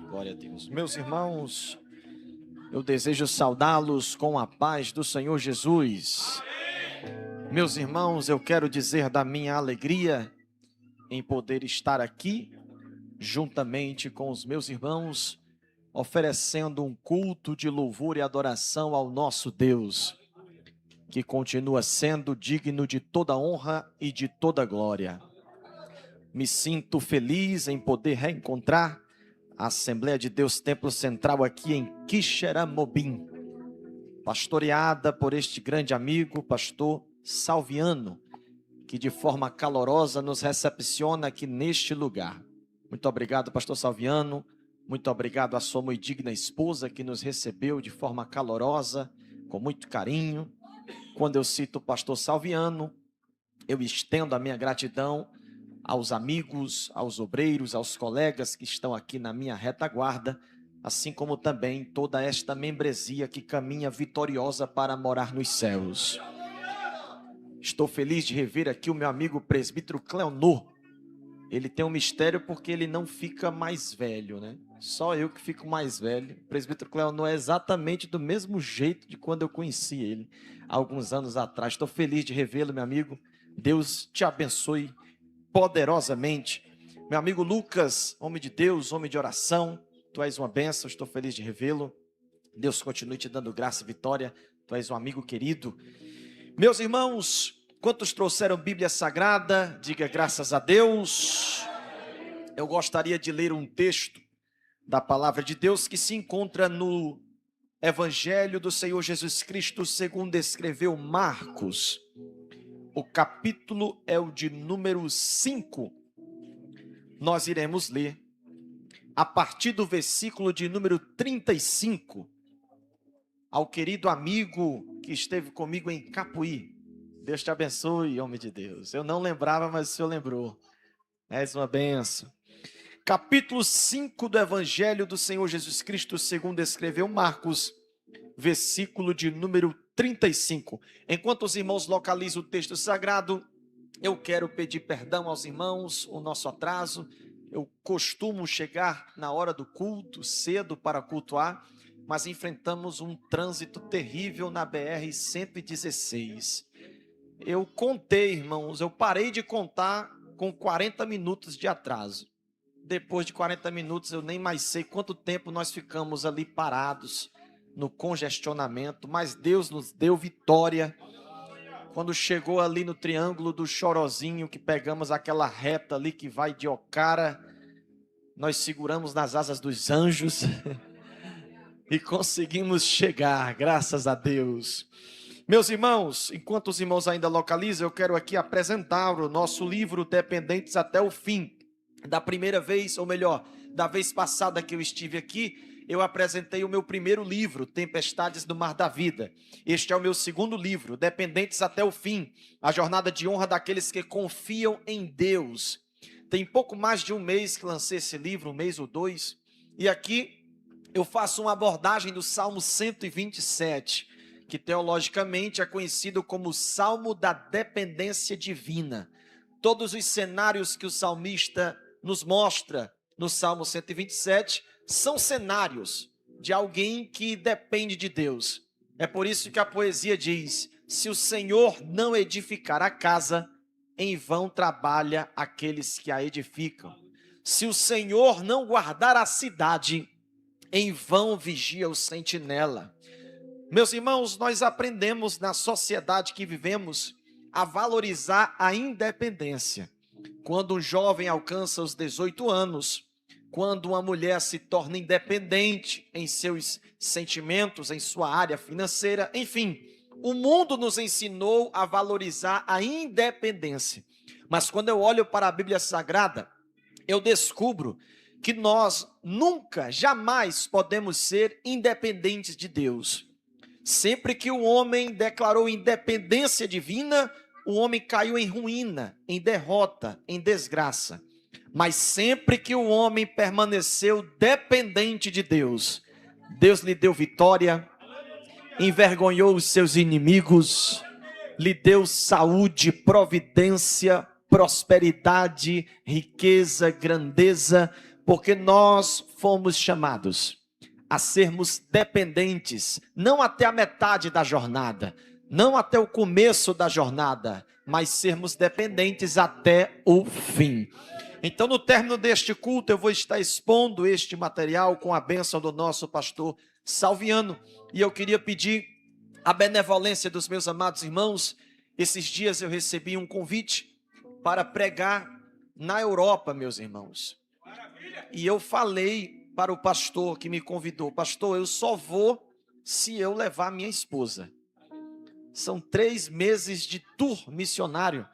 Glória a Deus. Meus irmãos, eu desejo saudá-los com a paz do Senhor Jesus. Meus irmãos, eu quero dizer da minha alegria em poder estar aqui, juntamente com os meus irmãos, oferecendo um culto de louvor e adoração ao nosso Deus, que continua sendo digno de toda honra e de toda glória. Me sinto feliz em poder reencontrar a Assembleia de Deus Templo Central aqui em Quixeramobim, pastoreada por este grande amigo, pastor Salviano, que de forma calorosa nos recepciona aqui neste lugar. Muito obrigado, pastor Salviano. Muito obrigado à sua muito digna esposa que nos recebeu de forma calorosa, com muito carinho. Quando eu cito o pastor Salviano, eu estendo a minha gratidão aos amigos, aos obreiros, aos colegas que estão aqui na minha retaguarda, assim como também toda esta membresia que caminha vitoriosa para morar nos céus. Estou feliz de rever aqui o meu amigo presbítero Cleonor. Ele tem um mistério porque ele não fica mais velho, né? Só eu que fico mais velho. O presbítero Cleonor é exatamente do mesmo jeito de quando eu conheci ele, há alguns anos atrás. Estou feliz de revê-lo, meu amigo. Deus te abençoe poderosamente. Meu amigo Lucas, homem de Deus, homem de oração, tu és uma bênção, estou feliz de revê-lo. Deus continue te dando graça e vitória, tu és um amigo querido. Meus irmãos, quantos trouxeram Bíblia Sagrada? Diga graças a Deus. Eu gostaria de ler um texto da palavra de Deus que se encontra no Evangelho do Senhor Jesus Cristo, segundo escreveu Marcos. O capítulo é o de número 5. Nós iremos ler a partir do versículo de número 35. Ao querido amigo que esteve comigo em Capuí. Deus te abençoe, homem de Deus. Eu não lembrava, mas o Senhor lembrou. És uma bênção. Capítulo 5 do Evangelho do Senhor Jesus Cristo, segundo escreveu Marcos, versículo de número 35. Enquanto os irmãos localizam o texto sagrado, eu quero pedir perdão aos irmãos, o nosso atraso. Eu costumo chegar na hora do culto, cedo para cultuar, mas enfrentamos um trânsito terrível na BR-116. Eu contei, irmãos, eu parei de contar com 40 minutos de atraso. Depois de 40 minutos, eu nem mais sei quanto tempo nós ficamos ali parados no congestionamento, mas Deus nos deu vitória. Quando chegou ali no Triângulo do Chorozinho, que pegamos aquela reta ali que vai de Ocara, nós seguramos nas asas dos anjos e conseguimos chegar, graças a Deus. Meus irmãos, enquanto os irmãos ainda localizam, eu quero aqui apresentar o nosso livro Dependentes até o Fim. Da primeira vez, ou melhor, da vez passada que eu estive aqui, eu apresentei o meu primeiro livro, Tempestades do Mar da Vida. Este é o meu segundo livro, Dependentes até o Fim, a jornada de honra daqueles que confiam em Deus. Tem pouco mais de um mês que lancei esse livro, um mês ou dois, e aqui eu faço uma abordagem do Salmo 127, que teologicamente é conhecido como o Salmo da Dependência Divina. Todos os cenários que o salmista nos mostra no Salmo 127 são cenários de alguém que depende de Deus. É por isso que a poesia diz: se o Senhor não edificar a casa, em vão trabalha aqueles que a edificam. Se o Senhor não guardar a cidade, em vão vigia o sentinela. Meus irmãos, nós aprendemos na sociedade que vivemos a valorizar a independência. Quando um jovem alcança os 18 anos, quando uma mulher se torna independente em seus sentimentos, em sua área financeira, enfim, o mundo nos ensinou a valorizar a independência. Mas quando eu olho para a Bíblia Sagrada, eu descubro que nós nunca, jamais podemos ser independentes de Deus. Sempre que o homem declarou independência divina, o homem caiu em ruína, em derrota, em desgraça. Mas sempre que o homem permaneceu dependente de Deus, Deus lhe deu vitória, envergonhou os seus inimigos, lhe deu saúde, providência, prosperidade, riqueza, grandeza, porque nós fomos chamados a sermos dependentes, não até a metade da jornada, não até o começo da jornada, mas sermos dependentes até o fim. Então, no término deste culto, eu vou estar expondo este material com a bênção do nosso pastor Salviano. E eu queria pedir a benevolência dos meus amados irmãos. Esses dias eu recebi um convite para pregar na Europa, meus irmãos. E eu falei para o pastor que me convidou: pastor, eu só vou se eu levar minha esposa. São 3 meses de tour missionário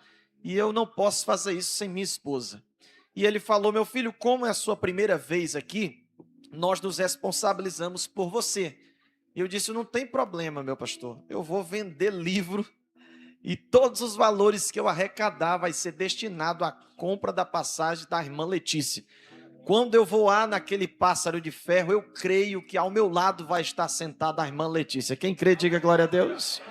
e eu não posso fazer isso sem minha esposa. E ele falou: meu filho, como é a sua primeira vez aqui, nós nos responsabilizamos por você. E eu disse: não tem problema, meu pastor, eu vou vender livro e todos os valores que eu arrecadar vai ser destinado à compra da passagem da irmã Letícia. Quando eu voar naquele pássaro de ferro, eu creio que ao meu lado vai estar sentada a irmã Letícia. Quem crê, diga glória a Deus.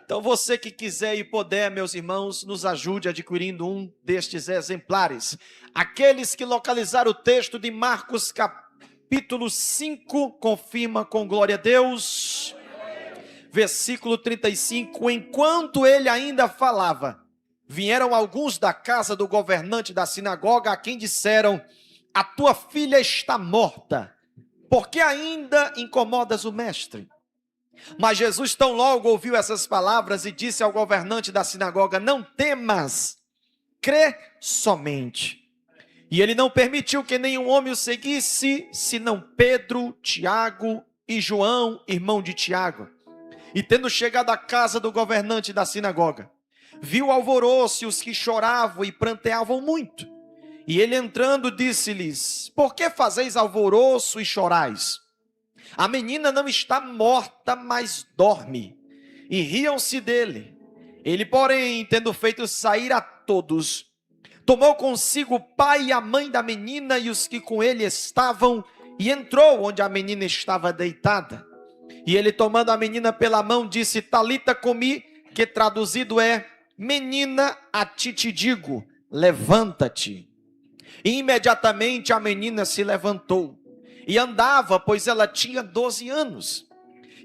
Então você que quiser e puder, meus irmãos, nos ajude adquirindo um destes exemplares. Aqueles que localizaram o texto de Marcos capítulo 5, confirma com glória a Deus. Versículo 35, enquanto ele ainda falava, vieram alguns da casa do governante da sinagoga, a quem disseram: a tua filha está morta, por que ainda incomodas o mestre? Mas Jesus tão logo ouviu essas palavras e disse ao governante da sinagoga: não temas, crê somente. E ele não permitiu que nenhum homem o seguisse, senão Pedro, Tiago e João, irmão de Tiago. E tendo chegado à casa do governante da sinagoga, viu o alvoroço e os que choravam e pranteavam muito. E ele entrando disse-lhes: por que fazeis alvoroço e chorais? A menina não está morta, mas dorme. E riam-se dele. Ele, porém, tendo feito sair a todos, tomou consigo o pai e a mãe da menina e os que com ele estavam, e entrou onde a menina estava deitada. E ele, tomando a menina pela mão, disse: Talita cumi, que traduzido é: menina, a ti te digo, levanta-te. E imediatamente a menina se levantou e andava, pois ela tinha 12 anos.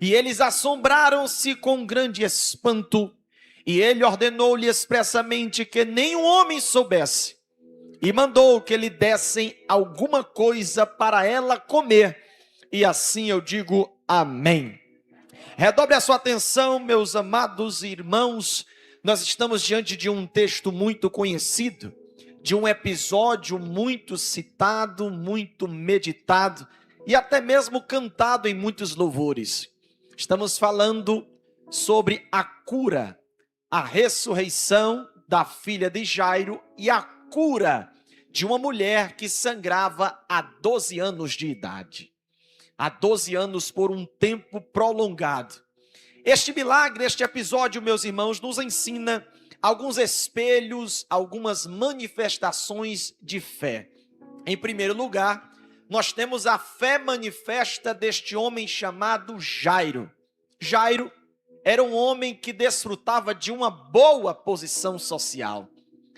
E eles assombraram-se com grande espanto. E ele ordenou-lhe expressamente que nenhum homem soubesse. E mandou que lhe dessem alguma coisa para ela comer. E assim eu digo amém. Redobre a sua atenção, meus amados irmãos. Nós estamos diante de um texto muito conhecido, de um episódio muito citado, muito meditado e até mesmo cantado em muitos louvores. Estamos falando sobre a cura, a ressurreição da filha de Jairo e a cura de uma mulher que sangrava há 12 anos de idade. Há 12 anos por um tempo prolongado. Este milagre, este episódio, meus irmãos, nos ensina alguns espelhos, algumas manifestações de fé. Em primeiro lugar, nós temos a fé manifesta deste homem chamado Jairo. Jairo era um homem que desfrutava de uma boa posição social.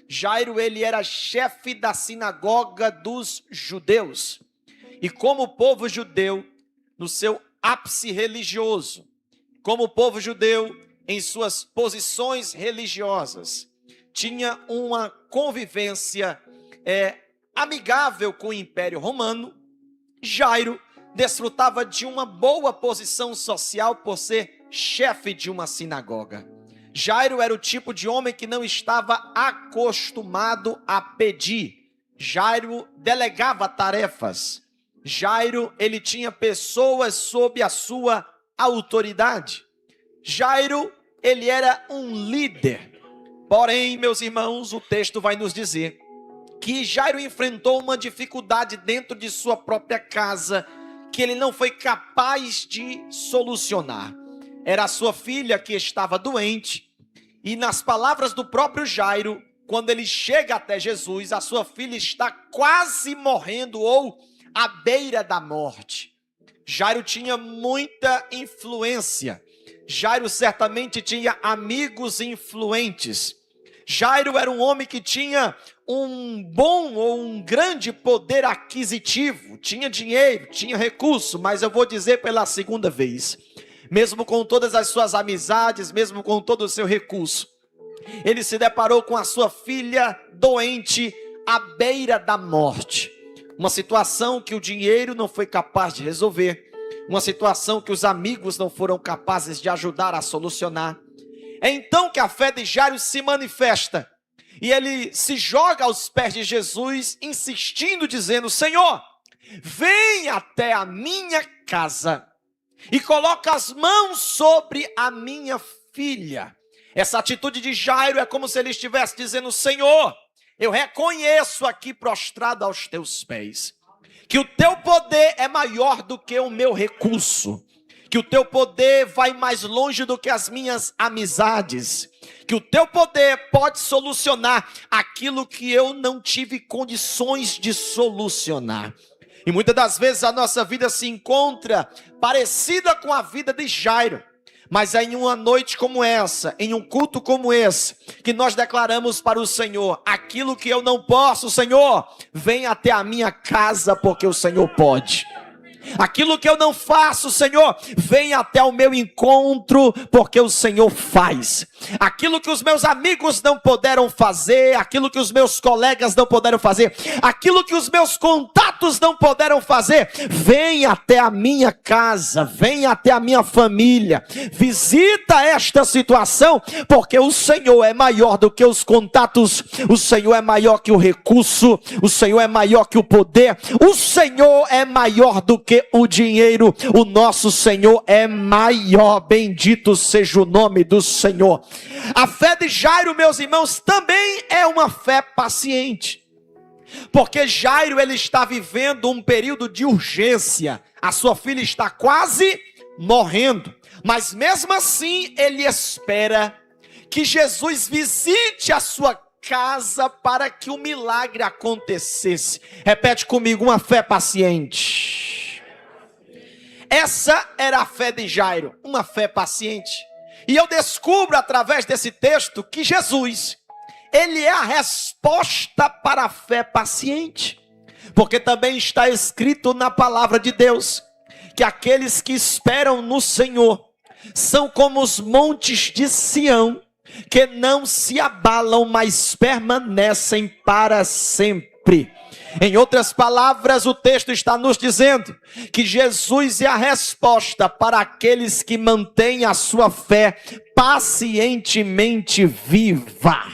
Jairo, ele era chefe da sinagoga dos judeus. E como o povo judeu, no seu ápice religioso, como o povo judeu, em suas posições religiosas, tinha uma convivência amigável com o Império Romano, Jairo desfrutava de uma boa posição social por ser chefe de uma sinagoga. Jairo era o tipo de homem que não estava acostumado a pedir. Jairo delegava tarefas. Jairo, ele tinha pessoas sob a sua autoridade. Jairo, ele era um líder. Porém, meus irmãos, o texto vai nos dizer que Jairo enfrentou uma dificuldade dentro de sua própria casa, que ele não foi capaz de solucionar. Era a sua filha que estava doente, e nas palavras do próprio Jairo, quando ele chega até Jesus, a sua filha está quase morrendo ou à beira da morte. Jairo tinha muita influência. Jairo certamente tinha amigos influentes. Jairo era um homem que tinha um bom ou um grande poder aquisitivo, tinha dinheiro, tinha recurso, mas eu vou dizer pela segunda vez, mesmo com todas as suas amizades, mesmo com todo o seu recurso, ele se deparou com a sua filha doente à beira da morte. Uma situação que o dinheiro não foi capaz de resolver, uma situação que os amigos não foram capazes de ajudar a solucionar. É então que a fé de Jairo se manifesta, e ele se joga aos pés de Jesus, insistindo, dizendo: Senhor, vem até a minha casa e coloca as mãos sobre a minha filha. Essa atitude de Jairo é como se ele estivesse dizendo: Senhor, eu reconheço aqui prostrado aos teus pés, que o teu poder é maior do que o meu recurso, que o teu poder vai mais longe do que as minhas amizades, que o teu poder pode solucionar aquilo que eu não tive condições de solucionar. E muitas das vezes a nossa vida se encontra parecida com a vida de Jairo, mas é em uma noite como essa, em um culto como esse, que nós declaramos para o Senhor: aquilo que eu não posso, Senhor, vem até a minha casa, porque o Senhor pode. Aquilo que eu não faço, Senhor, vem até o meu encontro, porque o Senhor faz. Aquilo que os meus amigos não puderam fazer, aquilo que os meus colegas não puderam fazer, aquilo que os meus contatos não puderam fazer, vem até a minha casa, vem até a minha família, visita esta situação, porque o Senhor é maior do que os contatos, o Senhor é maior que o recurso, o Senhor é maior que o poder, o Senhor é maior do que o dinheiro, o nosso Senhor é maior. Bendito seja o nome do Senhor. A fé de Jairo, meus irmãos, também é uma fé paciente, porque Jairo, ele está vivendo um período de urgência. A sua filha está quase morrendo, mas mesmo assim ele espera que Jesus visite a sua casa para que o milagre acontecesse. Repete comigo: uma fé paciente. Essa era a fé de Jairo, uma fé paciente. E eu descubro através desse texto que Jesus, ele é a resposta para a fé paciente. Porque também está escrito na palavra de Deus que aqueles que esperam no Senhor são como os montes de Sião, que não se abalam, mas permanecem para sempre. Em outras palavras, o texto está nos dizendo que Jesus é a resposta para aqueles que mantêm a sua fé pacientemente viva.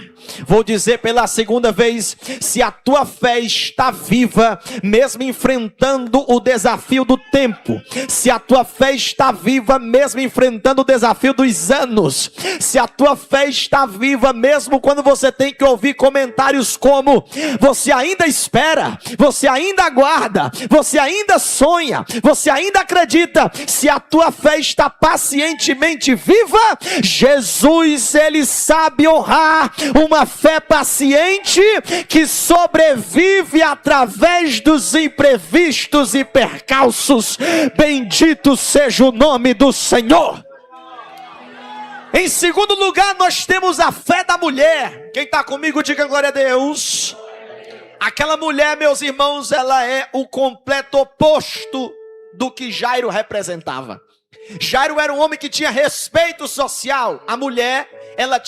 Vou dizer pela segunda vez: se a tua fé está viva, mesmo enfrentando o desafio do tempo, se a tua fé está viva, mesmo enfrentando o desafio dos anos, se a tua fé está viva, mesmo quando você tem que ouvir comentários como: você ainda espera, você ainda aguarda, você ainda sonha, você ainda acredita, se a tua fé está pacientemente viva, Jesus, ele sabe honrar uma fé paciente que sobrevive através dos imprevistos e percalços. Bendito seja o nome do Senhor. Em segundo lugar, nós temos a fé da mulher. Quem está comigo, diga glória a Deus. Aquela mulher, meus irmãos, ela é o completo oposto do que Jairo representava. Jairo era um homem que tinha respeito social. A mulher, ela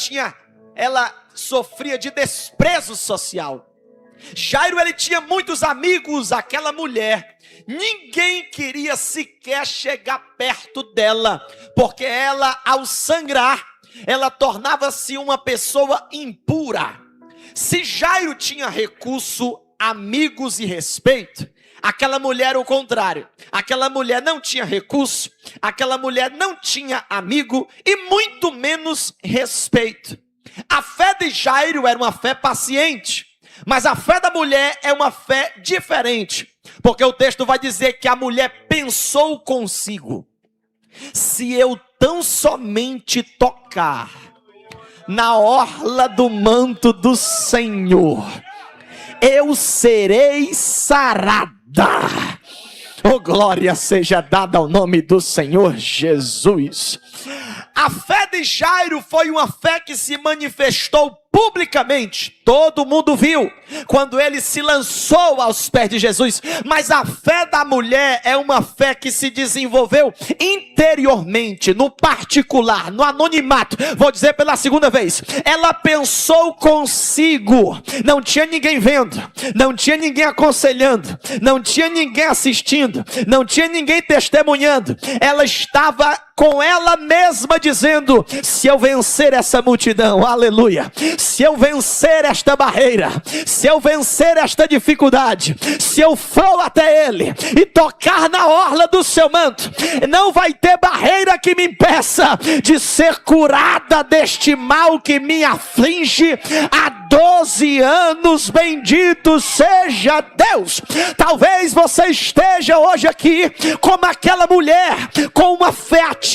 sofria de desprezo social. Jairo, ele tinha muitos amigos. Aquela mulher, ninguém queria sequer chegar perto dela, porque ela, ao sangrar, ela tornava-se uma pessoa impura. Se Jairo tinha recurso, amigos e respeito, aquela mulher era o contrário. Aquela mulher não tinha recurso, aquela mulher não tinha amigo e muito menos respeito. A fé de Jairo era uma fé paciente, mas a fé da mulher é uma fé diferente, porque o texto vai dizer que a mulher pensou consigo: se eu tão somente tocar na orla do manto do Senhor, eu serei sarada. Oh, glória seja dada ao nome do Senhor Jesus. A fé de Jairo foi uma fé que se manifestou publicamente. Todo mundo viu quando ele se lançou aos pés de Jesus. Mas a fé da mulher é uma fé que se desenvolveu interiormente, no particular, no anonimato. Vou dizer pela segunda vez. Ela pensou consigo. Não tinha ninguém vendo, não tinha ninguém aconselhando, não tinha ninguém assistindo, não tinha ninguém testemunhando. Ela estava com ela mesma dizendo: se eu vencer essa multidão, aleluia, se eu vencer esta barreira, se eu vencer esta dificuldade, se eu for até ele e tocar na orla do seu manto, não vai ter barreira que me impeça de ser curada deste mal que me aflige há 12 anos. Bendito seja Deus. Talvez você esteja hoje aqui como aquela mulher, com uma fé ativa.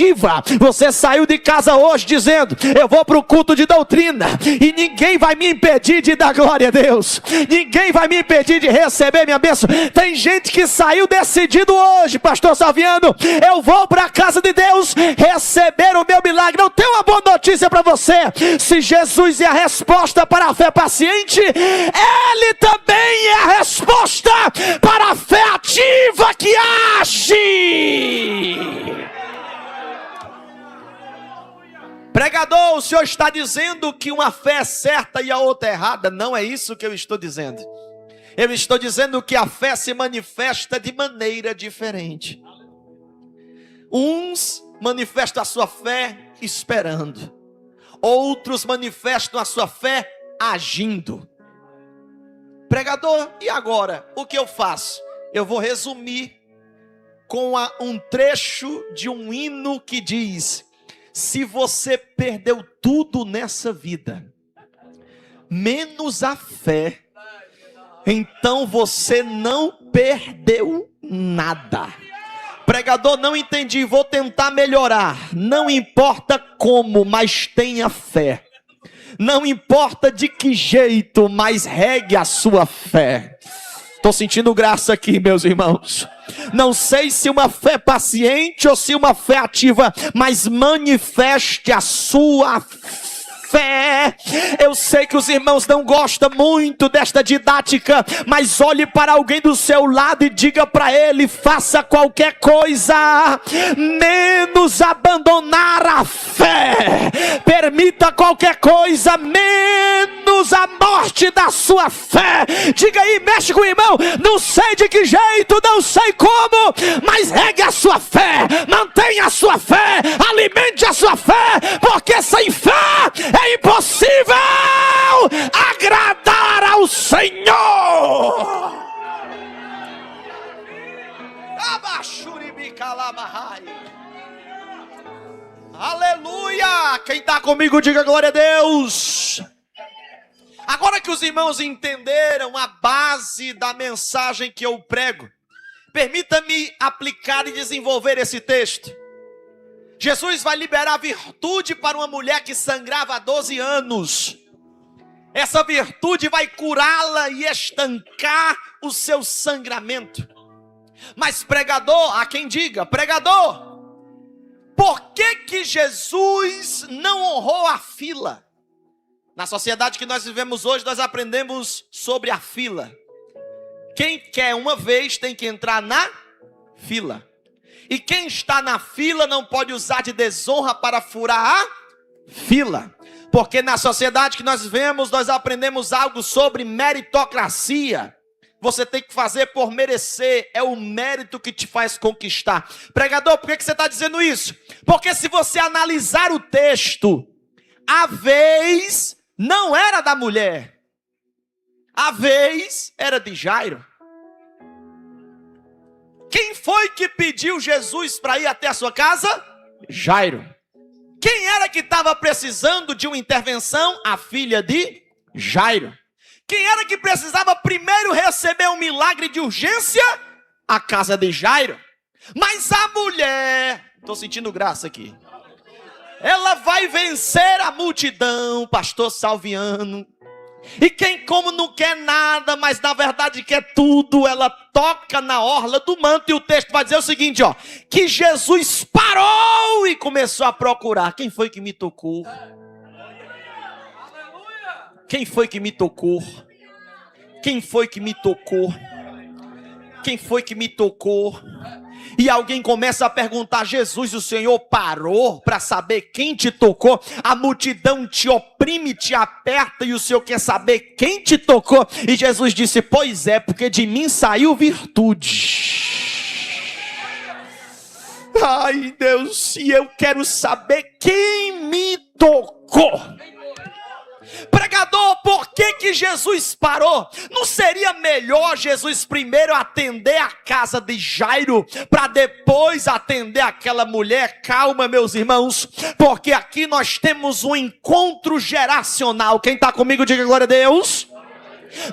Você saiu de casa hoje dizendo: eu vou para o culto de doutrina e ninguém vai me impedir de dar glória a Deus, ninguém vai me impedir de receber minha bênção. Tem gente que saiu decidido hoje: pastor Salviano, eu vou para a casa de Deus receber o meu milagre. Eu tenho uma boa notícia para você: se Jesus é a resposta para a fé paciente, ele também é a resposta para a fé ativa que age. Pregador, o senhor está dizendo que uma fé é certa e a outra é errada? Não é isso que eu estou dizendo. Eu estou dizendo que a fé se manifesta de maneira diferente. Uns manifestam a sua fé esperando, outros manifestam a sua fé agindo. Pregador, e agora? O que eu faço? Eu vou resumir com um trecho de um hino que diz: se você perdeu tudo nessa vida, menos a fé, então você não perdeu nada. Pregador, não entendi, vou tentar melhorar. Não importa como, mas tenha fé. Não importa de que jeito, mas regue a sua fé. Estou sentindo graça aqui, meus irmãos. Não sei se uma fé paciente ou se uma fé ativa, mas manifeste a sua fé. Eu sei que os irmãos não gostam muito desta didática, mas olhe para alguém do seu lado e diga para ele: faça qualquer coisa, menos abandonar a fé. Permita qualquer coisa, menos a morte da sua fé. Diga aí, mexe com o irmão: não sei de que jeito, não sei como, mas regue a sua fé, mantenha a sua fé, alimente a sua fé, porque sem fé é impossível agradar ao Senhor. Aleluia! Quem está comigo, diga glória a Deus. Agora que os irmãos entenderam a base da mensagem que eu prego, permita-me aplicar e desenvolver esse texto. Jesus vai liberar virtude para uma mulher que sangrava há 12 anos. Essa virtude vai curá-la e estancar o seu sangramento. Mas pregador, há quem diga: pregador, por que Jesus não honrou a fila? Na sociedade que nós vivemos hoje, nós aprendemos sobre a fila. Quem quer uma vez tem que entrar na fila. E quem está na fila não pode usar de desonra para furar a fila. Porque na sociedade que nós vivemos, nós aprendemos algo sobre meritocracia. Você tem que fazer por merecer, é o mérito que te faz conquistar. Pregador, por que você está dizendo isso? Porque se você analisar o texto, a vez não era da mulher, a vez era de Jairo. Quem foi que pediu Jesus para ir até a sua casa? Jairo. Quem era que estava precisando de uma intervenção? A filha de Jairo. Quem era que precisava primeiro receber um milagre de urgência? A casa de Jairo. Mas a mulher, estou sentindo graça aqui, ela vai vencer a multidão, pastor Salviano. E quem como não quer nada, mas na verdade quer tudo, ela toca na orla do manto. E o texto vai dizer o seguinte, ó: que Jesus parou e começou a procurar. Quem foi que me tocou? Quem foi que me tocou? Quem foi que me tocou? Quem foi que me tocou? E alguém começa a perguntar: Jesus, o Senhor parou para saber quem te tocou? A multidão te oprime, te aperta e o Senhor quer saber quem te tocou. E Jesus disse: pois é, porque de mim saiu virtude. Ai Deus, e eu quero saber quem me tocou. Pregador, por que Jesus parou? Não seria melhor Jesus primeiro atender a casa de Jairo, para depois atender aquela mulher? Calma, meus irmãos, porque aqui nós temos um encontro geracional. Quem está comigo, diga glória a Deus.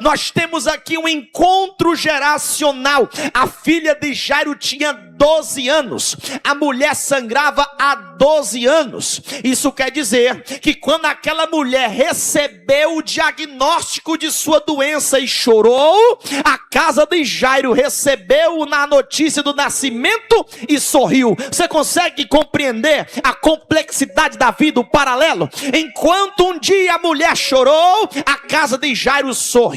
Nós temos aqui um encontro geracional. A filha de Jairo tinha 12 anos. A mulher sangrava há 12 anos. Isso quer dizer que quando aquela mulher recebeu o diagnóstico de sua doença e chorou, a casa de Jairo recebeu na notícia do nascimento e sorriu. Você consegue compreender a complexidade da vida, o paralelo? Enquanto um dia a mulher chorou, a casa de Jairo sorriu.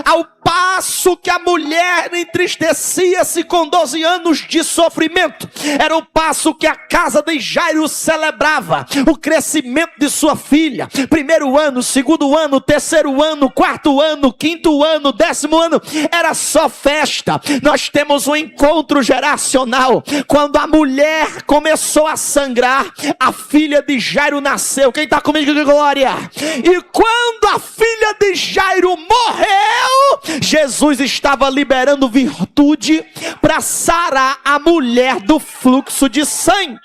Ao passo que a mulher entristecia-se com 12 anos de sofrimento, era o passo que a casa de Jairo celebrava o crescimento de sua filha. Primeiro ano, segundo ano, terceiro ano, quarto ano, quinto ano, 10º ano, era só festa. Nós temos um encontro geracional. Quando a mulher começou a sangrar, a filha de Jairo nasceu. Quem está comigo, glória? E quando a filha de Jairo morreu, Jesus estava liberando virtude para sarar a mulher do fluxo de sangue.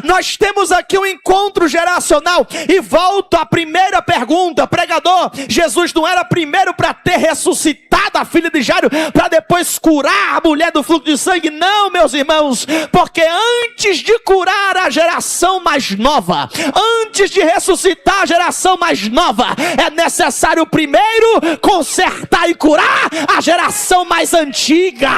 Nós temos aqui um encontro geracional. E volto à primeira pergunta: pregador, Jesus não era primeiro para ter ressuscitado a filha de Jairo, para depois curar a mulher do fluxo de sangue? Não, meus irmãos, porque antes de curar a geração mais nova, antes de ressuscitar a geração mais nova, é necessário primeiro consertar e curar a geração mais antiga.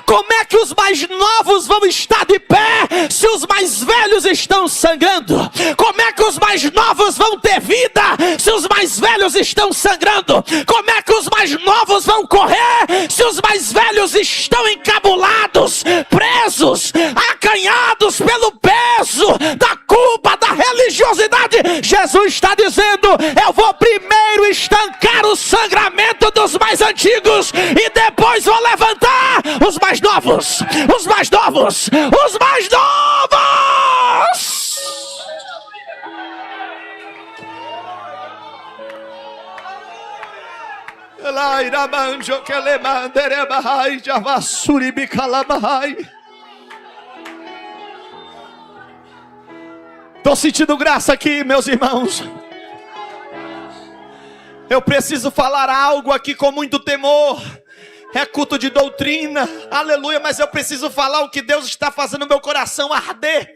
Como é que os mais novos vão estar de pé se os mais velhos estão sangrando? Como é que os mais novos vão ter vida se os mais velhos estão sangrando? Como é que os mais novos vão correr se os mais velhos estão encabulados, presos, acanhados pelo peso da culpa, da religiosidade? Jesus está dizendo: eu vou primeiro estancar o sangramento dos mais antigos e depois vou levantar os mais novos, os mais novos, os mais novos. Estou sentindo graça aqui, meus irmãos. Eu preciso falar algo aqui com muito temor. É culto de doutrina, aleluia, mas eu preciso falar o que Deus está fazendo no meu coração arder.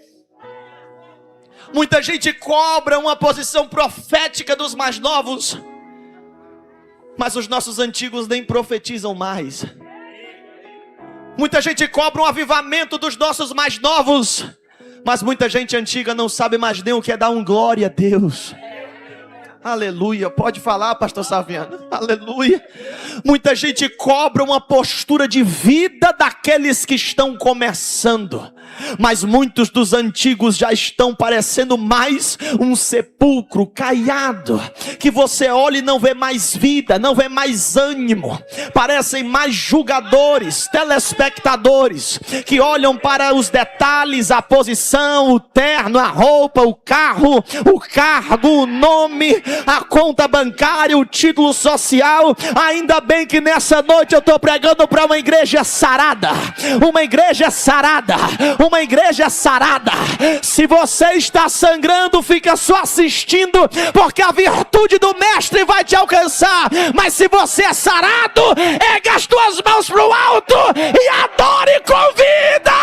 Muita gente cobra uma posição profética dos mais novos, mas os nossos antigos nem profetizam mais. Muita gente cobra um avivamento dos nossos mais novos, mas muita gente antiga não sabe mais nem o que é dar um glória a Deus. Aleluia, pode falar, pastor Saviano, aleluia. Muita gente cobra uma postura de vida daqueles que estão começando, mas muitos dos antigos já estão parecendo mais um sepulcro caiado, que você olha e não vê mais vida, não vê mais ânimo. Parecem mais julgadores, telespectadores, que olham para os detalhes, a posição, o terno, a roupa, o carro, o cargo, o nome, a conta bancária, o título social. Ainda bem que nessa noite eu estou pregando para uma igreja sarada, uma igreja sarada, uma igreja sarada. Se você está sangrando, fica só assistindo, porque a virtude do mestre vai te alcançar. Mas se você é sarado, ergue as tuas mãos para o alto e adore com vida.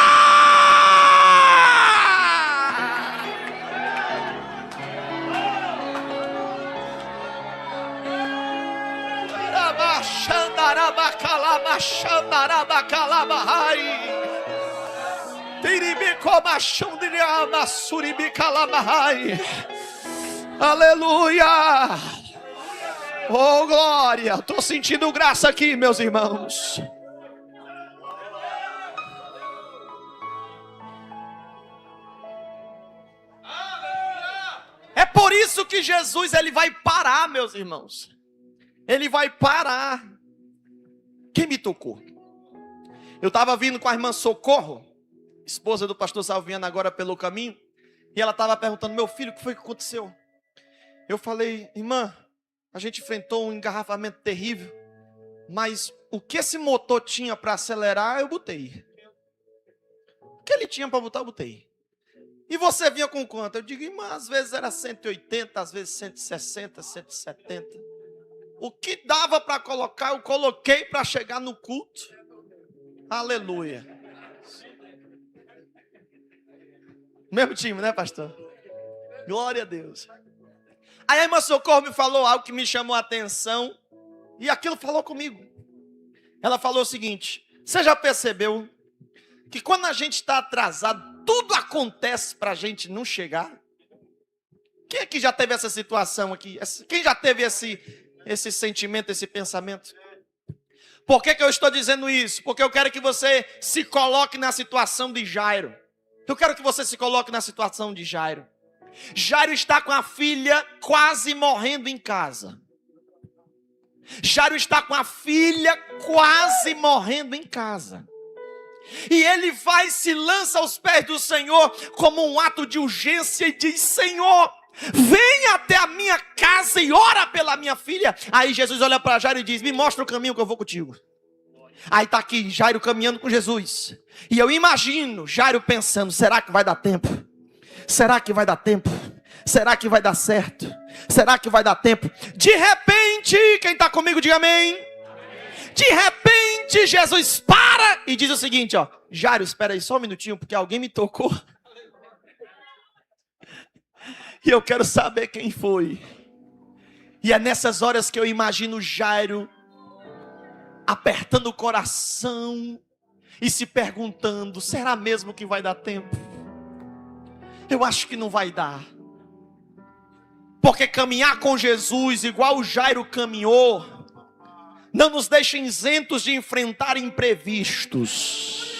Aleluia! Oh, glória! Estou sentindo graça aqui, meus irmãos. É por isso que Jesus, ele vai parar, meus irmãos. Ele vai parar. Quem me tocou? Eu estava vindo com a irmã Socorro, esposa do pastor Salviano, agora pelo caminho. E ela estava perguntando: meu filho, o que foi que aconteceu? Eu falei: irmã, a gente enfrentou um engarrafamento terrível, mas o que esse motor tinha para acelerar, eu botei. O que ele tinha para botar, eu botei. E você vinha com quanto? Eu digo: irmã, às vezes era 180, às vezes 160, 170. O que dava para colocar, eu coloquei para chegar no culto. Aleluia. Mesmo time, né, pastor? Glória a Deus. Aí a irmã Socorro me falou algo que me chamou a atenção. E aquilo falou comigo. Ela falou o seguinte: você já percebeu que quando a gente está atrasado, tudo acontece para a gente não chegar? Quem aqui já teve essa situação aqui? Quem já teve esse sentimento, esse pensamento? Por que eu estou dizendo isso? Porque eu quero que você se coloque na situação de Jairo. Eu quero que você se coloque na situação de Jairo. Jairo está com a filha quase morrendo em casa. Jairo está com a filha quase morrendo em casa. E ele vai, se lança aos pés do Senhor como um ato de urgência e diz: Senhor, vem até a minha casa e ora pela minha filha. Aí Jesus olha para Jairo e diz: me mostra o caminho que eu vou contigo. Aí está aqui Jairo caminhando com Jesus. E eu imagino Jairo pensando: será que vai dar tempo? Será que vai dar tempo? Será que vai dar certo? Será que vai dar tempo? De repente, quem está comigo, diga amém. De repente, Jesus para e diz o seguinte, ó: Jairo, espera aí só um minutinho, porque alguém me tocou. E eu quero saber quem foi. E é nessas horas que eu imagino Jairo apertando o coração e se perguntando: será mesmo que vai dar tempo? Eu acho que não vai dar. Porque caminhar com Jesus, igual o Jairo caminhou, não nos deixa isentos de enfrentar imprevistos.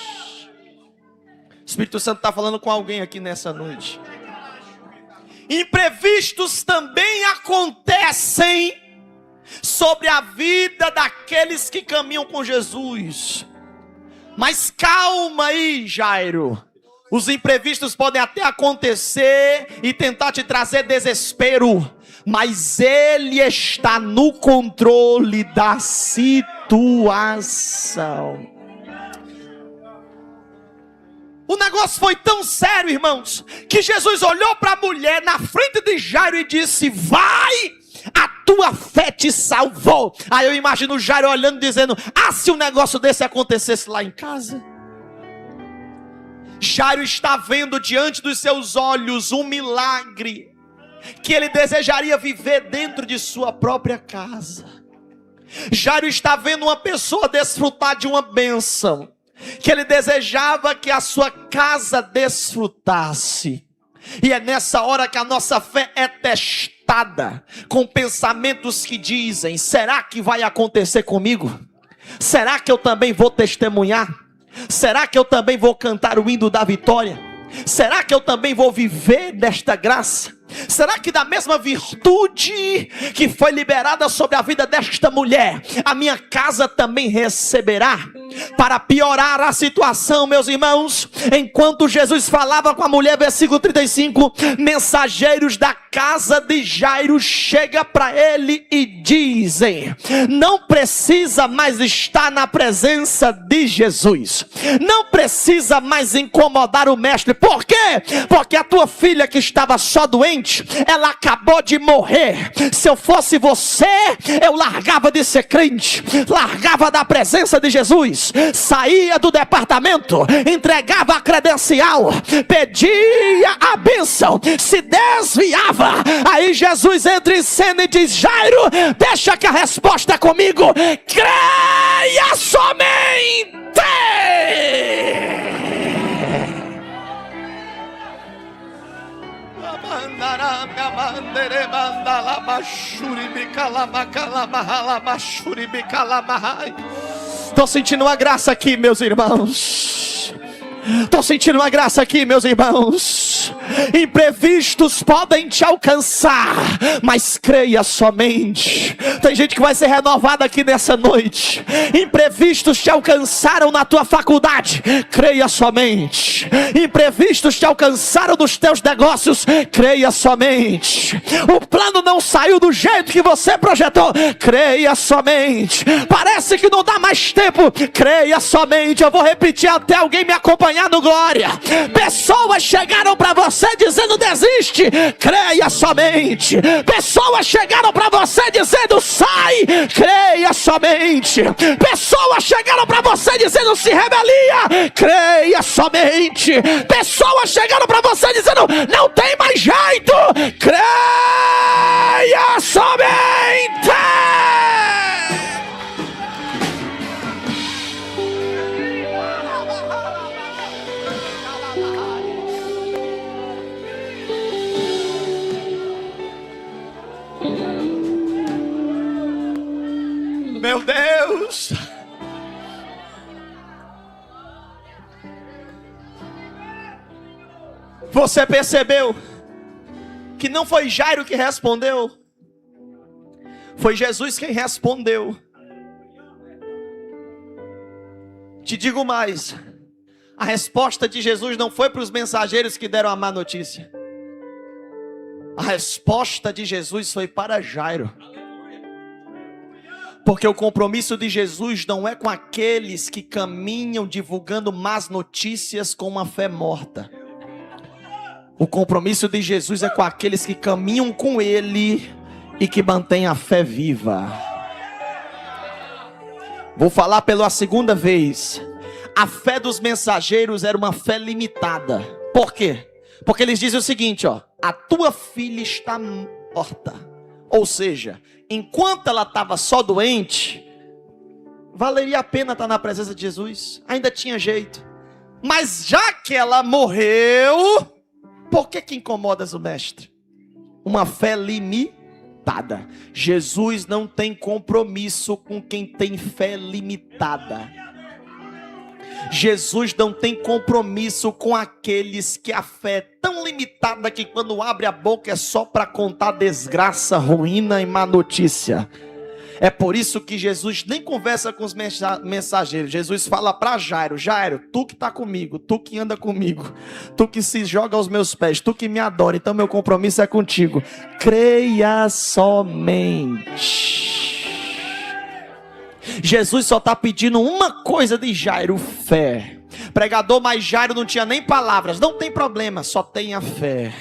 O Espírito Santo está falando com alguém aqui nessa noite. Imprevistos também acontecem sobre a vida daqueles que caminham com Jesus. Mas calma aí, Jairo. Os imprevistos podem até acontecer e tentar te trazer desespero, mas Ele está no controle da situação. O negócio foi tão sério, irmãos, que Jesus olhou para a mulher na frente de Jairo e disse: vai, a tua fé te salvou. Aí eu imagino Jairo olhando e dizendo: ah, se um negócio desse acontecesse lá em casa. Jairo está vendo diante dos seus olhos um milagre que ele desejaria viver dentro de sua própria casa. Jairo está vendo uma pessoa desfrutar de uma bênção que ele desejava que a sua casa desfrutasse. E é nessa hora que a nossa fé é testada com pensamentos que dizem: será que vai acontecer comigo? Será que eu também vou testemunhar? Será que eu também vou cantar o hino da vitória? Será que eu também vou viver desta graça? Será que da mesma virtude que foi liberada sobre a vida desta mulher, a minha casa também receberá? Para piorar a situação, meus irmãos, enquanto Jesus falava com a mulher, versículo 35, mensageiros da casa de Jairo chegam para ele e dizem: não precisa mais estar na presença de Jesus, não precisa mais incomodar o mestre. Por quê? Porque a tua filha que estava só doente, ela acabou de morrer. Se eu fosse você, eu largava de ser crente, largava da presença de Jesus, saía do departamento, entregava a credencial, pedia a bênção, se desviava. Aí Jesus entra em cena e diz: Jairo, deixa que a resposta é comigo, creia somente. Estou sentindo uma graça aqui, meus irmãos. Estou sentindo uma graça aqui, meus irmãos. Imprevistos podem te alcançar, mas creia somente. Tem gente que vai ser renovada aqui nessa noite. Imprevistos te alcançaram na tua faculdade, creia somente. Imprevistos te alcançaram nos teus negócios, creia somente. O plano não saiu do jeito que você projetou, creia somente. Parece que não dá mais tempo, creia somente. Eu vou repetir até alguém me acompanhar no glória. Pessoas chegaram para você dizendo desiste, creia somente. Pessoas chegaram para você dizendo sai, creia somente. Pessoas chegaram para você dizendo se rebelia, creia somente. Pessoas chegaram para você dizendo não tem mais jeito, creia somente. Meu Deus, você percebeu que não foi Jairo que respondeu, foi Jesus quem respondeu. Te digo mais, a resposta de Jesus não foi para os mensageiros que deram a má notícia. A resposta de Jesus foi para Jairo. Porque o compromisso de Jesus não é com aqueles que caminham divulgando más notícias com uma fé morta. O compromisso de Jesus é com aqueles que caminham com Ele e que mantêm a fé viva. Vou falar pela segunda vez. A fé dos mensageiros era uma fé limitada. Por quê? Porque eles dizem o seguinte, ó: a tua filha está morta. Ou seja, enquanto ela estava só doente, valeria a pena estar na presença de Jesus, ainda tinha jeito. Mas já que ela morreu, por que incomodas o mestre? Uma fé limitada. Jesus não tem compromisso com quem tem fé limitada. Jesus não tem compromisso com aqueles que a fé é tão limitada que quando abre a boca é só para contar desgraça, ruína e má notícia. É por isso que Jesus nem conversa com os mensageiros. Jesus fala para Jairo: Jairo, tu que está comigo, tu que anda comigo, tu que se joga aos meus pés, tu que me adora, então meu compromisso é contigo. Creia somente. Jesus só está pedindo uma coisa de Jairo: fé. Pregador, mas Jairo não tinha nem palavras. Não tem problema, só tenha fé.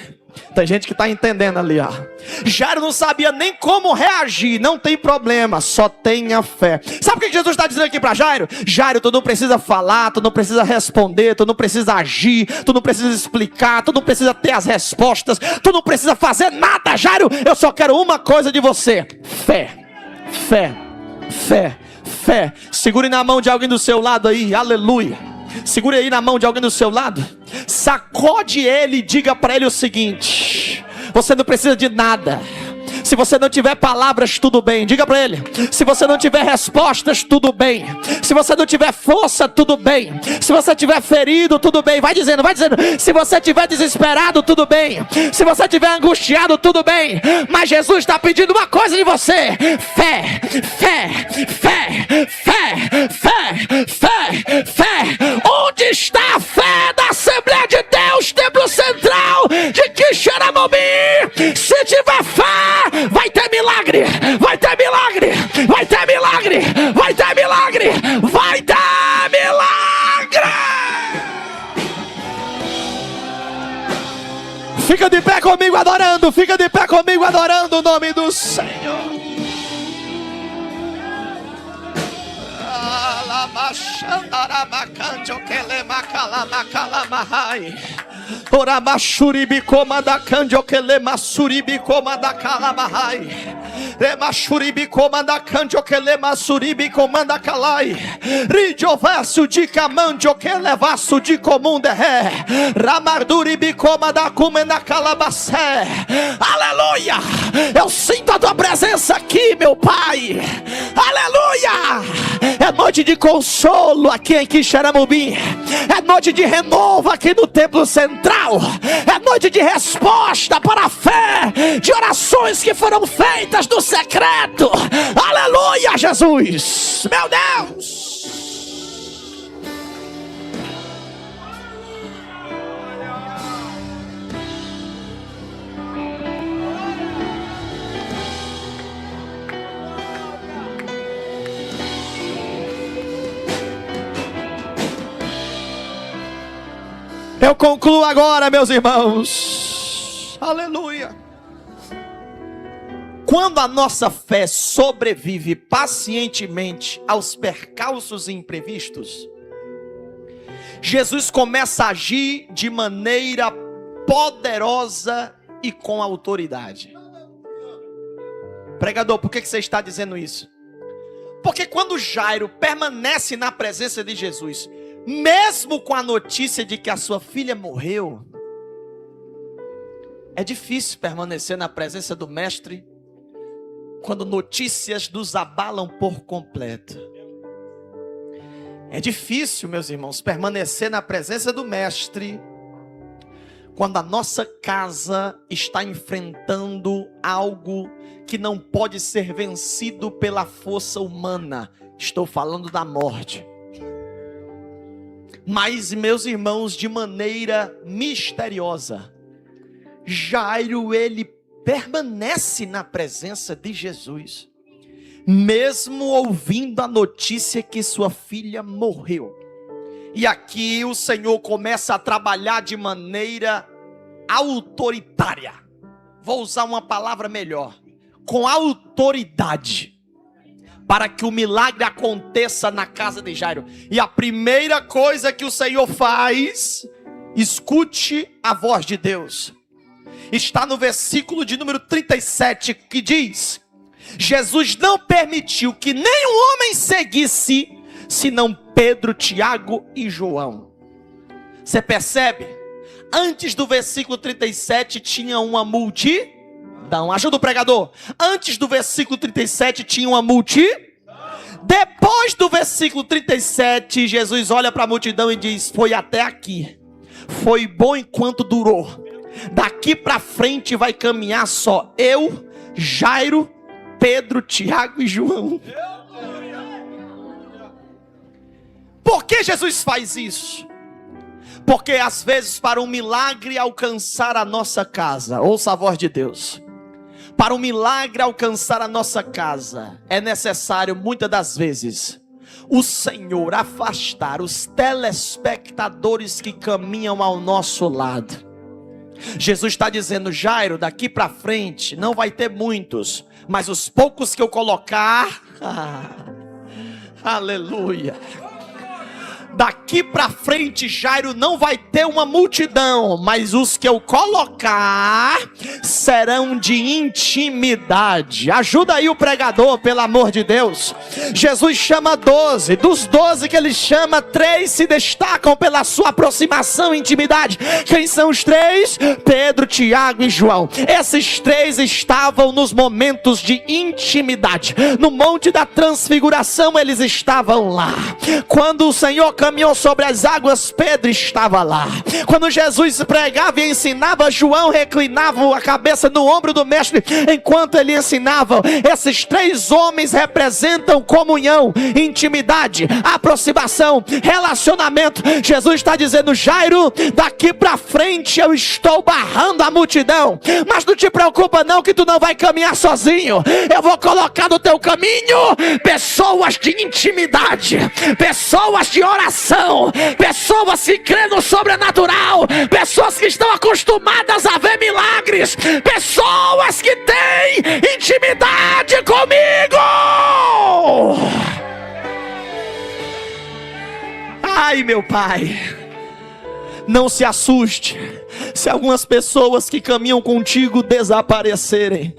Tem gente que está entendendo ali, ó. Jairo não sabia nem como reagir. Não tem problema, só tenha fé. Sabe o que Jesus está dizendo aqui para Jairo? Jairo, tu não precisa falar, tu não precisa responder, tu não precisa agir, tu não precisa explicar, tu não precisa ter as respostas, tu não precisa fazer nada, Jairo. Eu só quero uma coisa de você: fé, fé, fé, fé. Segure na mão de alguém do seu lado aí, aleluia. Segure aí na mão de alguém do seu lado. Sacode ele e diga para ele o seguinte: você não precisa de nada. Se você não tiver palavras, tudo bem. Diga para ele. Se você não tiver respostas, tudo bem. Se você não tiver força, tudo bem. Se você estiver ferido, tudo bem. Vai dizendo, vai dizendo. Se você estiver desesperado, tudo bem. Se você estiver angustiado, tudo bem. Mas Jesus está pedindo uma coisa de você: fé, fé, fé, fé, fé, fé, fé. Onde está a fé da Assembleia de Deus, Templo Central de Quixeramobim? Se tiver fé, vai ter milagre, vai ter milagre, vai ter milagre, vai ter milagre, vai ter milagre. Fica de pé comigo adorando, fica de pé comigo adorando o nome do Senhor. Remachuribi comanda candio que lemasuribi comanda calai. Ridiovasso de camandio que levasso de comum de ré. Ramarduribi comanda comenda calabacé. Aleluia! Eu sinto a tua presença aqui, meu Pai. Aleluia! É noite de consolo aqui em Quixeramobim. É noite de renovo aqui no templo central. É noite de resposta para a fé, de orações que foram feitas no secreto. Aleluia, Jesus, meu Deus. Eu concluo agora, meus irmãos. Aleluia. Quando a nossa fé sobrevive pacientemente aos percalços imprevistos, Jesus começa a agir de maneira poderosa e com autoridade. Pregador, por que você está dizendo isso? Porque quando Jairo permanece na presença de Jesus, mesmo com a notícia de que a sua filha morreu, é difícil permanecer na presença do Mestre quando notícias nos abalam por completo. É difícil, meus irmãos, permanecer na presença do Mestre quando a nossa casa está enfrentando algo que não pode ser vencido pela força humana. Estou falando da morte. Mas, meus irmãos, de maneira misteriosa, Jairo, ele permanece na presença de Jesus, mesmo ouvindo a notícia que sua filha morreu. E aqui o Senhor começa a trabalhar de maneira autoritária. Vou usar uma palavra melhor, com autoridade, para que o milagre aconteça na casa de Jairo. E a primeira coisa que o Senhor faz, escute a voz de Deus, está no versículo de número 37, que diz: Jesus não permitiu que nenhum homem seguisse, senão Pedro, Tiago e João. Você percebe? Antes do versículo 37 tinha uma multidão. Ajuda o pregador. Antes do versículo 37 tinha uma multidão. Depois do versículo 37, Jesus olha para a multidão e diz: foi até aqui. Foi bom enquanto durou. Daqui para frente vai caminhar só eu, Jairo, Pedro, Tiago e João. Por que Jesus faz isso? Porque às vezes, para um milagre alcançar a nossa casa, ouça a voz de Deus, para um milagre alcançar a nossa casa, é necessário muitas das vezes o Senhor afastar os telespectadores que caminham ao nosso lado. Jesus está dizendo: Jairo, daqui para frente não vai ter muitos, mas os poucos que eu colocar, aleluia. Daqui para frente, Jairo, não vai ter uma multidão, mas os que eu colocar serão de intimidade. Ajuda aí o pregador, pelo amor de Deus. Jesus chama 12, dos 12 que ele chama, 3 se destacam pela sua aproximação e intimidade. Quem são os 3? Pedro, Tiago e João. Esses 3 estavam nos momentos de intimidade. No Monte da Transfiguração eles estavam lá. Quando o Senhor caminhou sobre as águas, Pedro estava lá. Quando Jesus pregava e ensinava, João reclinava a cabeça no ombro do mestre enquanto ele ensinava. Esses 3 homens representam comunhão, intimidade, aproximação, relacionamento. Jesus está dizendo: Jairo, daqui para frente eu estou barrando a multidão, mas não te preocupa não, que tu não vai caminhar sozinho. Eu vou colocar no teu caminho pessoas de intimidade, pessoas de oração, pessoas que creem no sobrenatural, pessoas que estão acostumadas a ver milagres, pessoas que têm intimidade comigo. Ai, meu Pai, não se assuste se algumas pessoas que caminham contigo desaparecerem.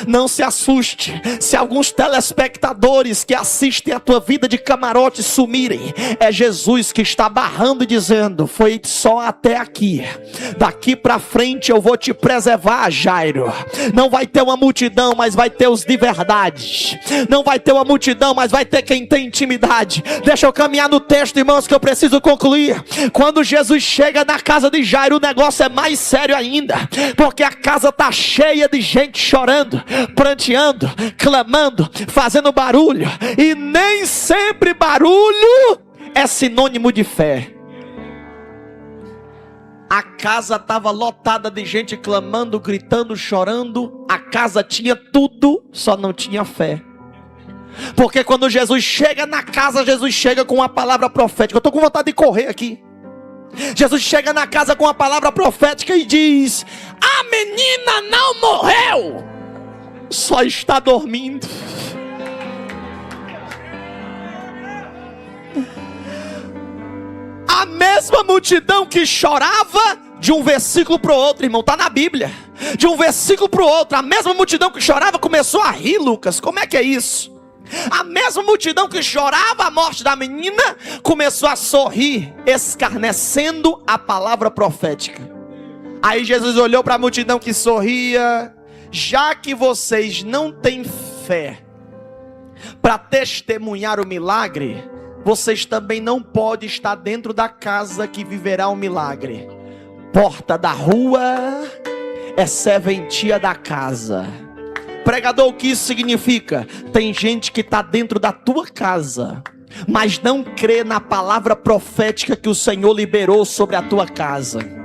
Não se assuste se alguns telespectadores que assistem a tua vida de camarote sumirem. É Jesus que está barrando e dizendo: foi só até aqui, daqui para frente eu vou te preservar, Jairo. Não vai ter uma multidão, mas vai ter os de verdade. Não vai ter uma multidão, mas vai ter quem tem intimidade. Deixa eu caminhar no texto, irmãos, que eu preciso concluir. Quando Jesus chega na casa de Jairo, o negócio é mais sério ainda, porque a casa está cheia de gente chorando, pranteando, clamando, fazendo barulho. E nem sempre barulho é sinônimo de fé. A casa estava lotada de gente clamando, gritando, chorando. A casa tinha tudo, só não tinha fé. Porque quando Jesus chega na casa, Jesus chega com uma palavra profética. Eu estou com vontade de correr aqui. Jesus chega na casa com a palavra profética e diz: a menina não morreu, só está dormindo. A mesma multidão que chorava, de um versículo para o outro, irmão, está na Bíblia. De um versículo para o outro, a mesma multidão que chorava começou a rir, Lucas. Como é que é isso? A mesma multidão que chorava a morte da menina começou a sorrir, escarnecendo a palavra profética. Aí Jesus olhou para a multidão que sorria: já que vocês não têm fé para testemunhar o milagre, vocês também não podem estar dentro da casa que viverá o milagre. Porta da rua é serventia da casa. Pregador, o que isso significa? Tem gente que está dentro da tua casa, mas não crê na palavra profética que o Senhor liberou sobre a tua casa.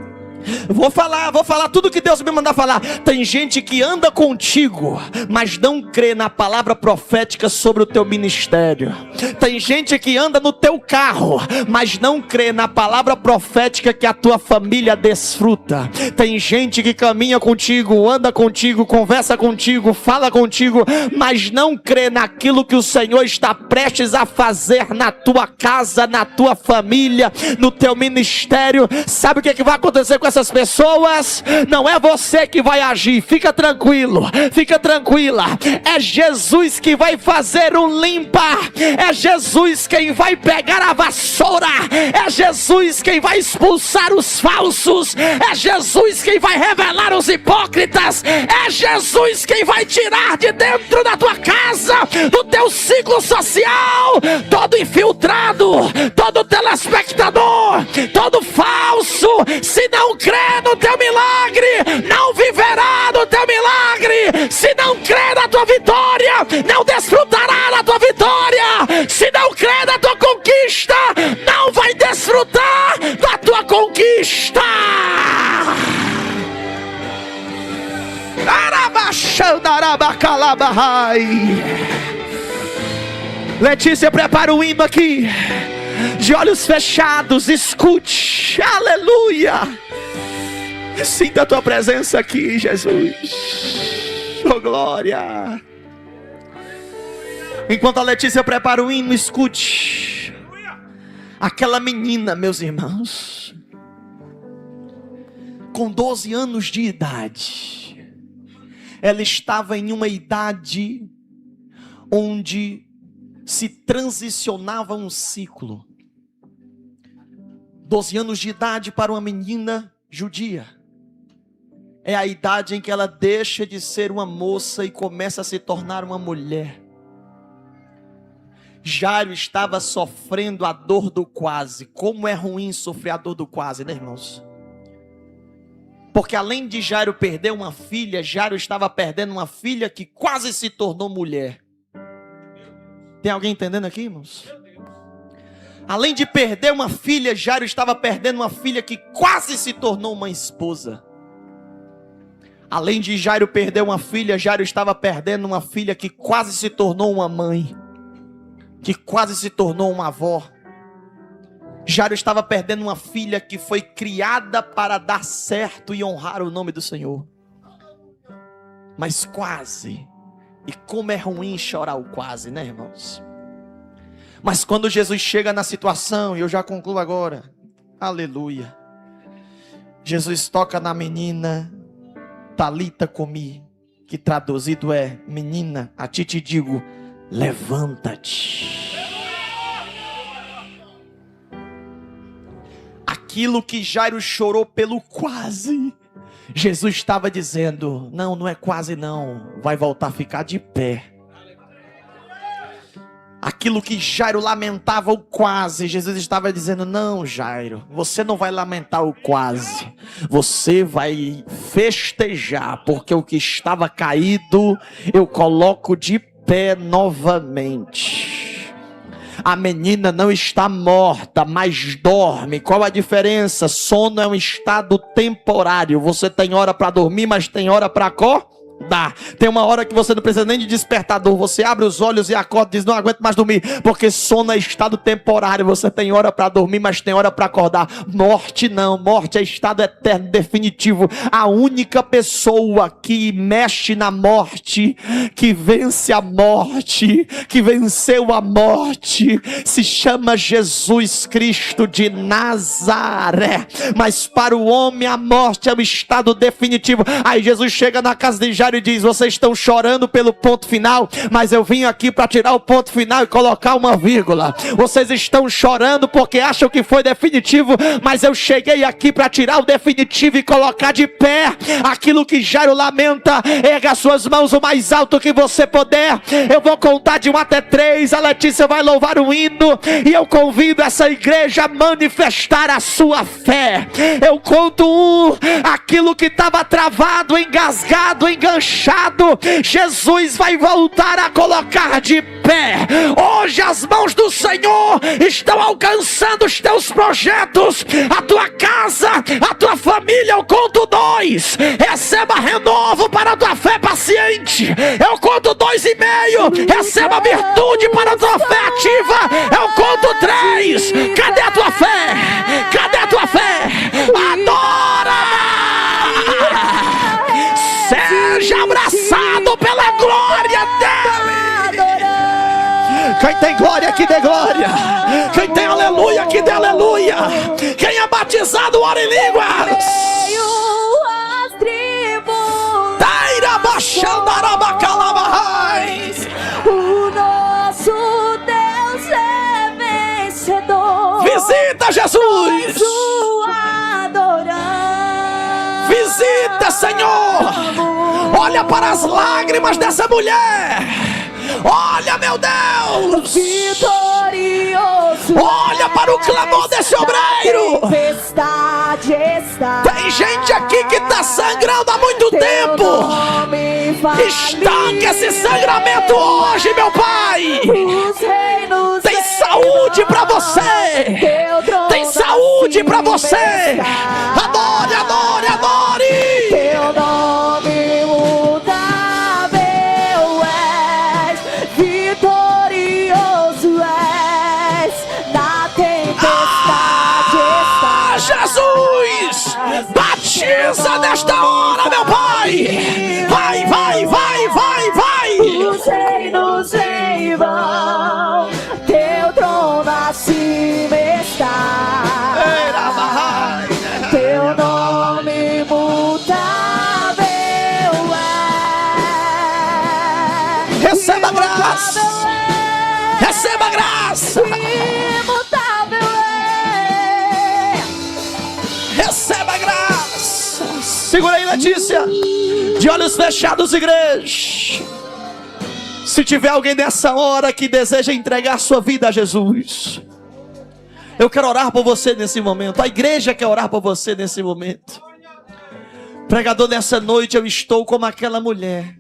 Vou falar tudo que Deus me mandar falar. Tem gente que anda contigo, mas não crê na palavra profética sobre o teu ministério. Tem gente que anda no teu carro, mas não crê na palavra profética que a tua família desfruta. Tem gente que caminha contigo, anda contigo, conversa contigo, fala contigo, mas não crê naquilo que o Senhor está prestes a fazer na tua casa, na tua família, no teu ministério. Sabe o que vai acontecer com essas pessoas? Não é você que vai agir, fica tranquilo, fica tranquila. É Jesus que vai fazer um limpa. É Jesus quem vai pegar a vassoura. É Jesus quem vai expulsar os falsos. É Jesus quem vai revelar os hipócritas. É Jesus quem vai tirar de dentro da tua casa, do teu ciclo social, todo infiltrado, todo telespectador, todo falso. Se não crê no teu milagre, não viverá no teu milagre. Se não crê na tua vitória, não desfrutará da tua vitória. Se não crê na tua conquista, não vai desfrutar da tua conquista. Letícia, prepara o hino aqui. De olhos fechados, escute. Aleluia. Sinta a tua presença aqui, Jesus. Oh, glória. Enquanto a Letícia prepara o hino, escute. Aquela menina, meus irmãos, com 12 anos de idade, ela estava em uma idade onde se transicionava um ciclo. 12 anos de idade para uma menina judia é a idade em que ela deixa de ser uma moça e começa a se tornar uma mulher. Jairo estava sofrendo a dor do quase. Como é ruim sofrer a dor do quase, né, irmãos? Porque além de Jairo perder uma filha, Jairo estava perdendo uma filha que quase se tornou mulher. Tem alguém entendendo aqui, irmãos? Além de perder uma filha, Jairo estava perdendo uma filha que quase se tornou uma esposa. Além de Jairo perder uma filha, Jairo estava perdendo uma filha que quase se tornou uma mãe, que quase se tornou uma avó. Jairo estava perdendo uma filha que foi criada para dar certo e honrar o nome do Senhor. Mas quase. E como é ruim chorar o quase, né, irmãos? Mas quando Jesus chega na situação, e eu já concluo agora, aleluia. Jesus toca na menina, Talita cumi. que traduzido é: menina, a ti te digo, levanta-te. Aquilo que Jairo chorou pelo quase, Jesus estava dizendo: não, não é quase não, vai voltar a ficar de pé. Aquilo que Jairo lamentava o quase, Jesus estava dizendo: não, Jairo, você não vai lamentar o quase, você vai festejar, porque o que estava caído eu coloco de pé novamente. A menina não está morta, mas dorme. Qual a diferença? Sono é um estado temporário. Você tem hora para dormir, mas tem hora para acordar. Tem uma hora que você não precisa nem de despertador. Você abre os olhos e acorda e diz: não aguento mais dormir, porque sono é estado temporário. Você tem hora para dormir, mas tem hora para acordar. Morte não, morte é estado eterno, definitivo. A única pessoa que mexe na morte, que vence a morte, que venceu a morte, se chama Jesus Cristo de Nazaré. Mas para o homem a morte é o estado definitivo. Aí Jesus chega na casa de Jairo e diz: vocês estão chorando pelo ponto final, mas eu vim aqui para tirar o ponto final e colocar uma vírgula. Vocês estão chorando porque acham que foi definitivo, mas eu cheguei aqui para tirar o definitivo e colocar de pé aquilo que Jairo lamenta. Erga as suas mãos o mais alto que você puder. Eu vou contar de 1 até 3. A Letícia vai louvar um hino e eu convido essa igreja a manifestar a sua fé. Eu conto 1, aquilo que estava travado, engasgado, enganchado, Jesus vai voltar a colocar de pé. Hoje as mãos do Senhor estão alcançando os teus projetos, a tua casa, a tua família. Eu conto 2, receba renovo para a tua fé paciente. Eu conto 2,5, receba virtude para a tua fé ativa. Eu conto 3, cadê a tua fé? Cadê a tua fé? Adora! Seja abraçado pela glória dele. Quem tem glória que dê glória. Quem tem aleluia que dê aleluia. Quem é batizado ora em línguas. Taira baixando arabacalabais. O nosso Deus é vencedor. Visita, Jesus. Visita, Senhor. Olha para as lágrimas dessa mulher. Olha, meu Deus. Vitorioso. Olha para o clamor desse obreiro. Tem gente aqui que está sangrando há muito tempo. Estanque esse sangramento hoje, meu Pai. Tem saúde para você. Tem saúde para você. Adore, adore, adore. Teu nome imutável és, vitorioso és, na tempestade estás. Jesus, batiza nesta hora, meu Pai. Vai, vai, vai, vai, vai. Os reinos em vão, teu trono acima está. Teu nome imutável é. Receba graça. Receba graça. Imutável é. Receba graça. Segura aí, Letícia. De olhos fechados, igreja. Se tiver alguém nessa hora que deseja entregar sua vida a Jesus, eu quero orar por você nesse momento. A igreja quer orar por você nesse momento. Pregador, nessa noite eu estou como aquela mulher,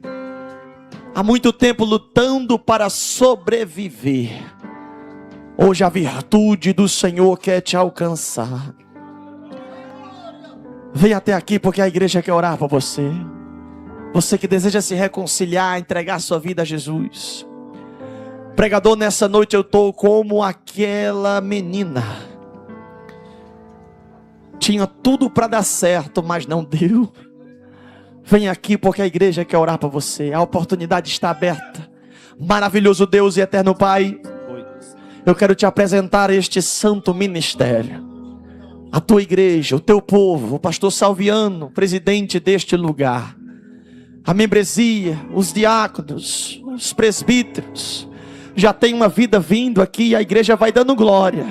há muito tempo lutando para sobreviver. Hoje a virtude do Senhor quer te alcançar. Vem até aqui porque a igreja quer orar por você. Você que deseja se reconciliar, entregar sua vida a Jesus. Pregador, nessa noite eu estou como aquela menina. Tinha tudo para dar certo, mas não deu. Vem aqui porque a igreja quer orar por você. A oportunidade está aberta. Maravilhoso Deus e eterno Pai, eu quero te apresentar este santo ministério. A tua igreja, o teu povo, o pastor Salviano, presidente deste lugar. A membresia, os diáconos, os presbíteros, já tem uma vida vindo aqui e a igreja vai dando glória.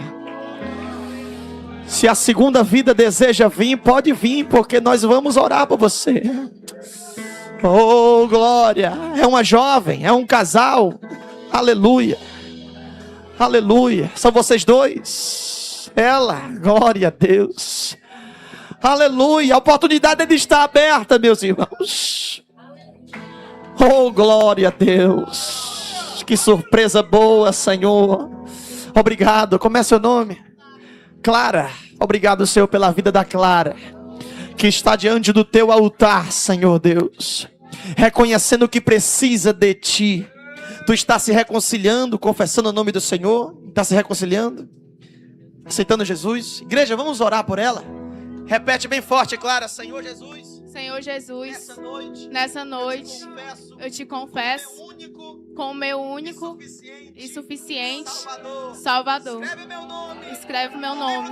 Se a segunda vida deseja vir, pode vir, porque nós vamos orar por você. Oh, glória! É uma jovem, é um casal. Aleluia. Aleluia. São vocês dois. Ela, glória a Deus. Aleluia. A oportunidade de estar aberta, meus irmãos. Oh, glória a Deus. Que surpresa boa, Senhor. Obrigado. Como é seu nome? Clara. Obrigado, Senhor, pela vida da Clara, que está diante do teu altar, Senhor Deus, reconhecendo que precisa de ti. Tu está se reconciliando, confessando o nome do Senhor. Está se reconciliando, aceitando Jesus. Igreja, vamos orar por ela. Repete bem forte, Clara. Senhor Jesus, Senhor Jesus, nessa nessa noite, noite eu te confesso com o meu único e suficiente Salvador. Escreve meu nome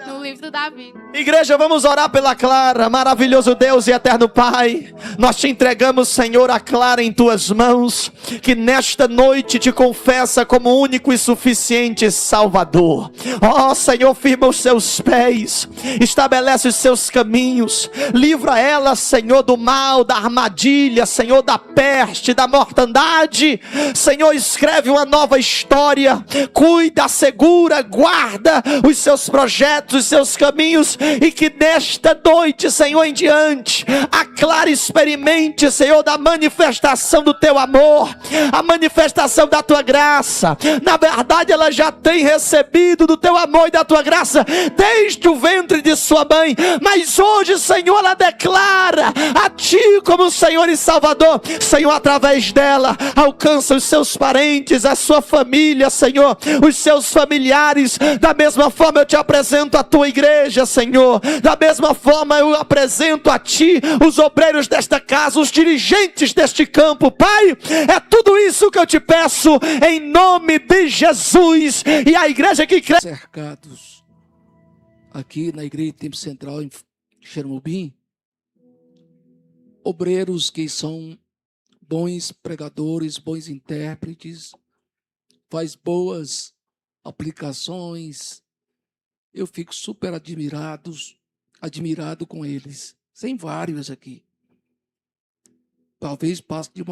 no livro da vida. Igreja, vamos orar pela Clara. Maravilhoso Deus e eterno Pai, nós te entregamos, Senhor, a Clara em tuas mãos, que nesta noite te confessa como único e suficiente Salvador. Ó Senhor, firma os seus pés, estabelece os seus caminhos, livra ela, Senhor, do mal, da armadilha, Senhor, da peste, da mortandade. Senhor, escreve uma nova história, cuida, segura, guarda os seus projetos, os seus caminhos, e que nesta noite, Senhor, em diante, a Clara experimente, Senhor, da manifestação do teu amor, a manifestação da tua graça. Na verdade, ela já tem recebido do teu amor e da tua graça desde o ventre de sua mãe, mas hoje, Senhor, ela declara a ti como Senhor e Salvador. Senhor, através dela, alcança os seus parentes, a sua família, Senhor, os seus familiares. Da mesma forma eu te apresento a tua igreja, Senhor. Da mesma forma eu apresento a ti os obreiros desta casa, os dirigentes deste campo. Pai, é tudo isso que eu te peço em nome de Jesus. E a igreja que cresce cercados aqui na Igreja Tempo Central em Xeramobim, obreiros que são bons pregadores, bons intérpretes, faz boas aplicações. Eu fico super admirado com eles. Tem vários aqui. Talvez passe de uma